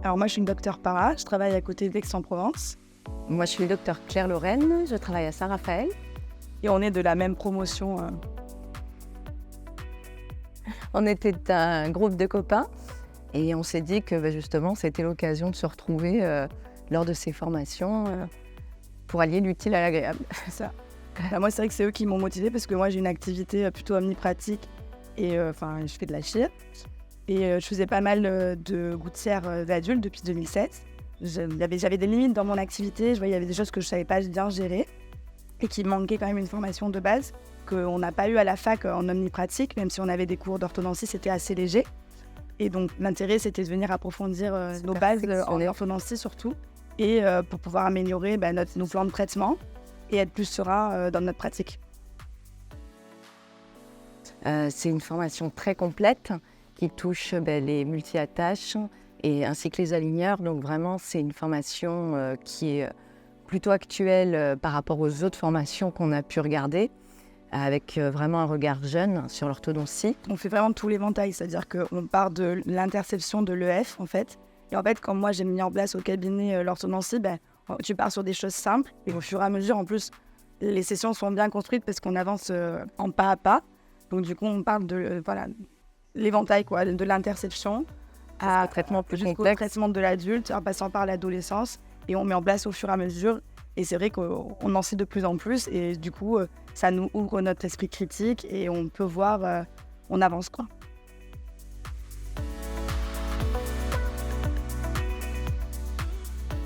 Alors moi, je suis une docteure para, je travaille à côté d'Aix-en-Provence Moi, je suis le docteur Claire Lorraine, je travaille à Saint-Raphaël. et on est de la même promotion. On était un groupe de copains et on s'est dit que justement, c'était l'occasion de se retrouver lors de ces formations pour allier l'utile à l'agréable. C'est ça. Bah, moi, c'est vrai que c'est eux qui m'ont motivée parce que moi, j'ai une activité plutôt omnipratique et je fais de la chir. Et je faisais pas mal de gouttières d'adultes depuis 2007. J'avais des limites dans mon activité, je voyais il y avait des choses que je savais pas bien gérer et qui manquait quand même une formation de base qu'on n'a pas eu à la fac en omnipratique, même si on avait des cours d'orthodontie, c'était assez léger. Et donc l'intérêt, c'était de venir approfondir nos bases en orthodontie surtout et pour pouvoir améliorer nos plans de traitement et être plus serein dans notre pratique. C'est une formation très complète qui touche les multi-attaches et ainsi que les aligneurs. Donc vraiment, c'est une formation qui est plutôt actuelle par rapport aux autres formations qu'on a pu regarder, avec vraiment un regard jeune sur l'orthodontie. On fait vraiment tout l'éventail, c'est-à-dire qu'on part de l'interception de l'EF en fait. Et en fait, quand moi j'ai mis en place au cabinet l'orthodontie, tu pars sur des choses simples et au fur et à mesure, en plus, les sessions sont bien construites parce qu'on avance en pas à pas. Donc du coup, on parle de l'éventail quoi, de l'interception jusqu'au traitement de l'adulte, en passant par l'adolescence, et on met en place au fur et à mesure. Et c'est vrai qu'on en sait de plus en plus, et du coup, ça nous ouvre notre esprit critique et on peut voir, on avance quoi.